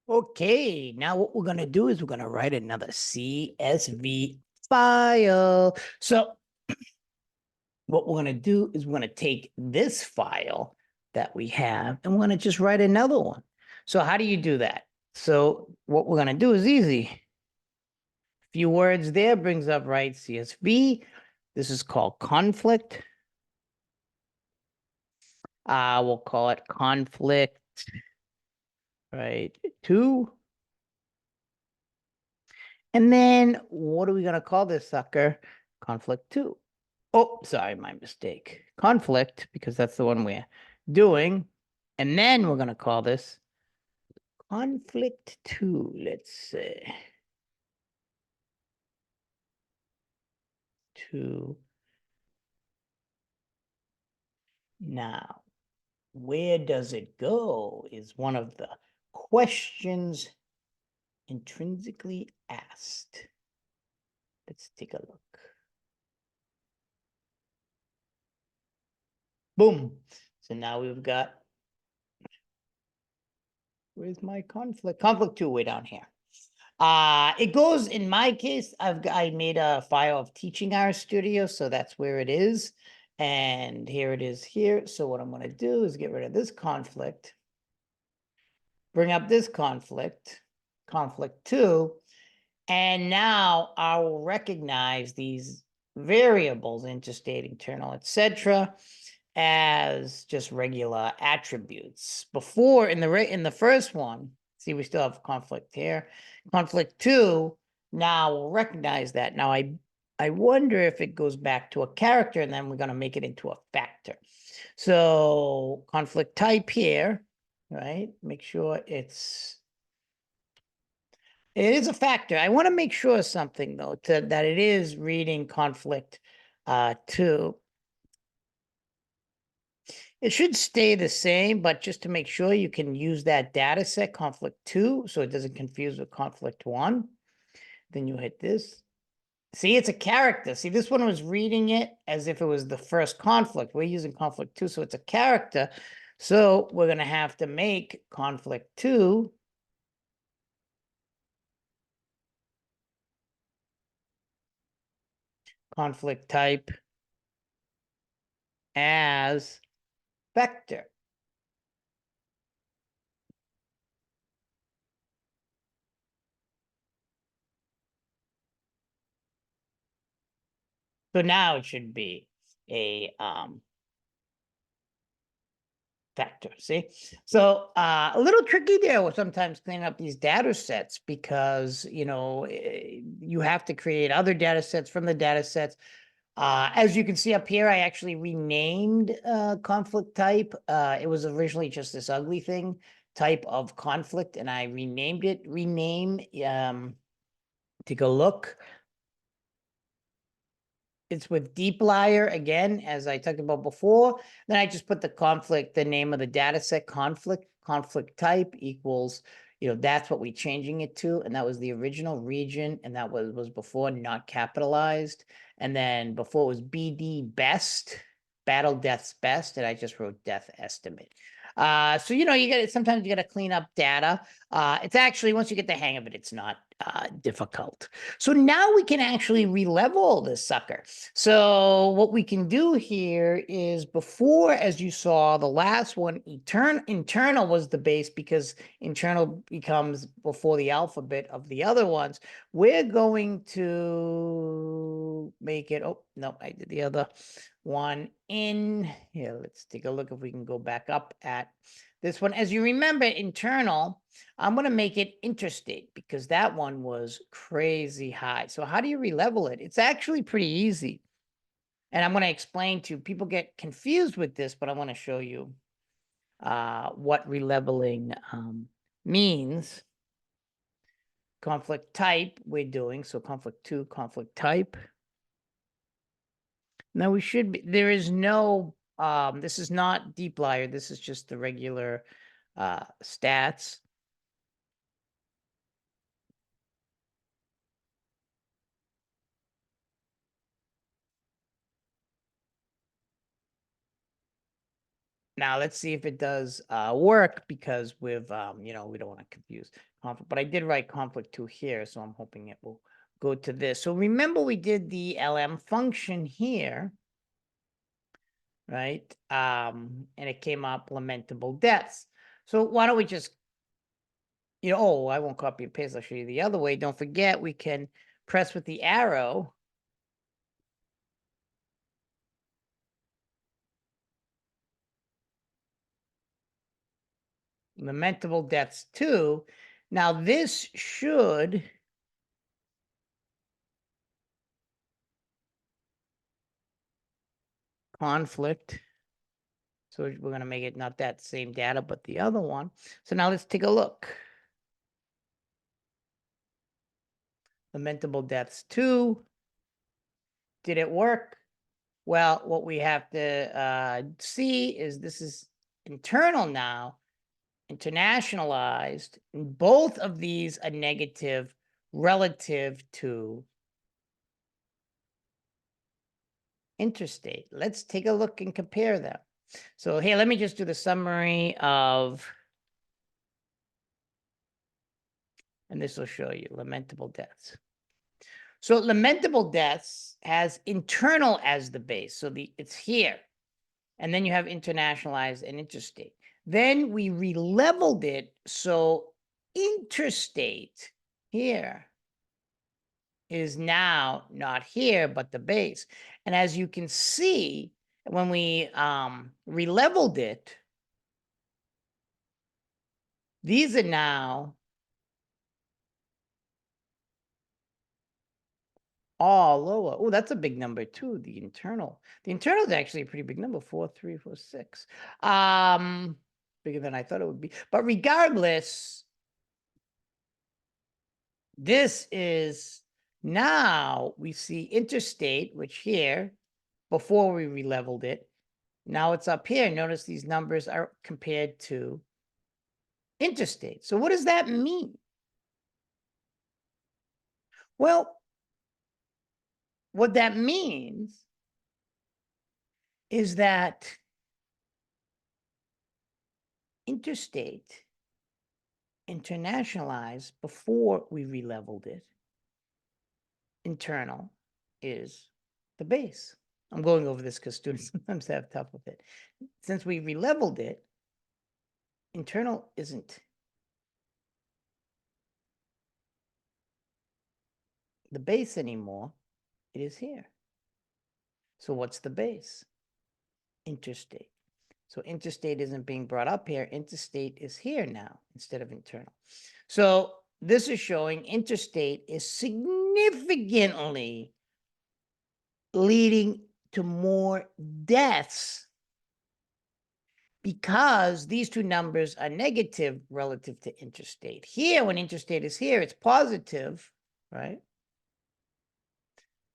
Okay, now what we're going to do is we're going to write another CSV file. So what we're going to do is we're going to take this file that we have and we're going to just write another one. So how do you do that? So what we're going to do is easy. Few words there brings up right CSV. This is called conflict. We'll call it conflict, right? 2. And then what are we going to call this sucker? Conflict 2. Oh, sorry, my mistake. Conflict, because that's the one we're doing. And then we're going to call this conflict 2. Let's say 2. Now, where does it go is one of the questions intrinsically asked. Let's take a look. Boom. So now we've got, where's my conflict? Conflict 2 way down here. It goes, in my case, I made a file of teaching our studio, so that's where it is. And here it is here. So what I'm going to do is get rid of this conflict, bring up this conflict, conflict 2, and now I will recognize these variables, interstate, internal, etc., as just regular attributes. Before, in the first one, see, we still have conflict here. Conflict 2, now we'll recognize that. Now I wonder if it goes back to a character, and then we're going to make it into a factor. So conflict type here, right? Make sure it is a factor. I want to make sure something, though, that it is reading conflict 2. It should stay the same, but just to make sure you can use that data set, conflict 2, so it doesn't confuse with conflict 1. Then you hit this. See, it's a character. See, this one was reading it as if it was the first conflict. We're using conflict 2, so it's a character. So we're going to have to make conflict 2 conflict type as vector. So now it should be a vector, see? So a little tricky there with sometimes cleaning up these data sets because, you have to create other data sets from the data sets. As you can see up here, I actually renamed conflict type. It was originally just this ugly thing, type of conflict, and I renamed it. Rename, take a look. It's with dplyr again, as I talked about before. Then I just put the conflict, the name of the data set, conflict type equals, that's what we're changing it to. And that was the original region. And that was before not capitalized. And then before it was BD best, battle deaths best. And I just wrote death estimate. So, sometimes you got to clean up data. It's actually, once you get the hang of it, it's not difficult. So now we can actually relevel this sucker. So what we can do here is before, as you saw, the last one, internal was the base because internal becomes before the alphabet of the other ones. We're going to make it, oh, no, I did the other one in here. Let's take a look if we can go back up at this one. As you remember, internal, I'm going to make it interstate because that one was crazy high. So how do you relevel it? It's actually pretty easy. And I'm going to explain to you. People get confused with this, but I want to show you what releveling means. Conflict type we're doing. So conflict 2, conflict type. Now we should be, there is no, this is not dplyr. This is just the regular stats. Now let's see if it does work, because with we don't want to confuse conflict, but I did write conflict 2 here, so I'm hoping it will go to this. So remember we did the LM function here, right? And it came up lamentable deaths. So why don't we just, oh, I won't copy and paste. I'll show you the other way. Don't forget, we can press with the arrow. Lamentable deaths 2. Now this should conflict. So we're going to make it not that same data, but the other one. So now let's take a look. Lamentable deaths 2. Did it work? Well, what we have to see is this is internal now, internationalized. And both of these are negative relative to interstate. Let's take a look and compare them. So here, let me just do the summary of, and this will show you lamentable deaths. So lamentable deaths has internal as the base. So it's here. And then you have internationalized and interstate. Then we re-leveled it. So interstate here is now not here, but the base. And as you can see, when we re-leveled it, these are now all lower. Oh, that's a big number too, the internal. The internal is actually a pretty big number, 4,346. Bigger than I thought it would be. But regardless, this is now we see interstate, which here, before we re-leveled it, now it's up here. Notice these numbers are compared to interstate. So what does that mean? Well, what that means is that interstate internationalized before we re-leveled it. Internal is the base. I'm going over this because students sometimes have tough with it. Since we re-leveled it, internal isn't the base anymore. It is here. So what's the base? Interstate. So interstate isn't being brought up here. Interstate is here now instead of internal. So this is showing interstate is significantly leading to more deaths because these two numbers are negative relative to interstate. Here, when interstate is here, it's positive, right?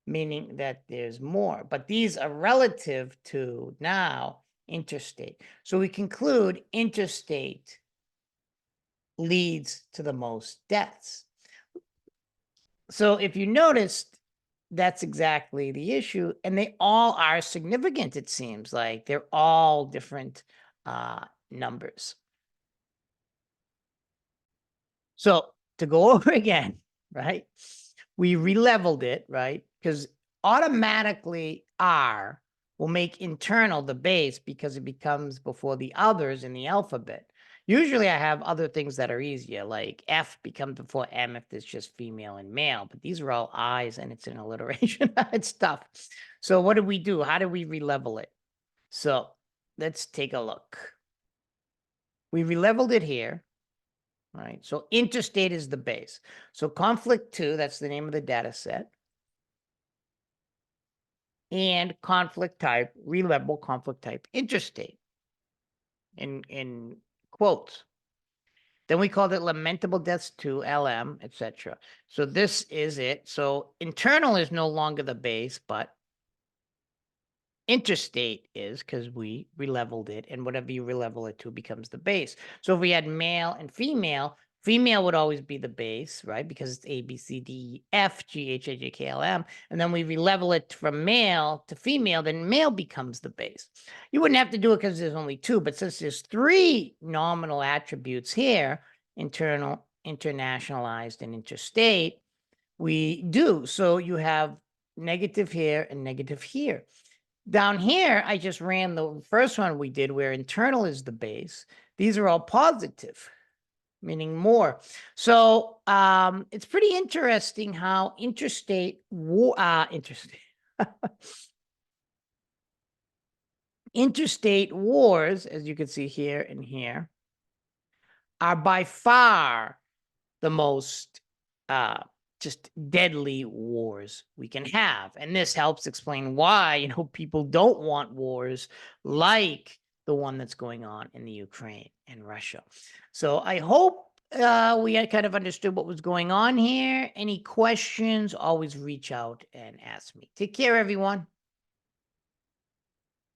Meaning that there's more. But these are relative to now interstate. So we conclude interstate leads to the most deaths. So if you noticed, that's exactly the issue. And they all are significant, it seems like. They're all different numbers. So to go over again, right? We re-leveled it, right? Because automatically R will make internal the base because it becomes before the others in the alphabet. Usually I have other things that are easier, like F becomes before M if there's just female and male, but these are all I's and it's an alliteration. It's tough. So what did we do? How did we re-level it? So let's take a look. We re-leveled it here. Right. So interstate is the base. So conflict 2, that's the name of the data set. And conflict type, re-level conflict type, interstate in quotes. Then we called it lamentable deaths 2, LM, etc. So this is it. So internal is no longer the base, but interstate is because we re-leveled it, and whatever you re-level it to becomes the base. So if we had male and female, Female would always be the base, right? Because it's A, B, C, D, E, F, G, H, I, J, K, L, M. And then we relevel it from male to female, then male becomes the base. You wouldn't have to do it because there's only two, but since there's three nominal attributes here, internal, internationalized, and interstate, we do. So you have negative here and negative here. Down here, I just ran the first one we did where internal is the base. These are all positive, meaning more. So it's pretty interesting how interstate interstate wars, as you can see here and here, are by far the most just deadly wars we can have. And this helps explain why, people don't want wars like the one that's going on in the Ukraine and Russia. So I hope we had kind of understood what was going on here. Any questions, always reach out and ask me. Take care, everyone.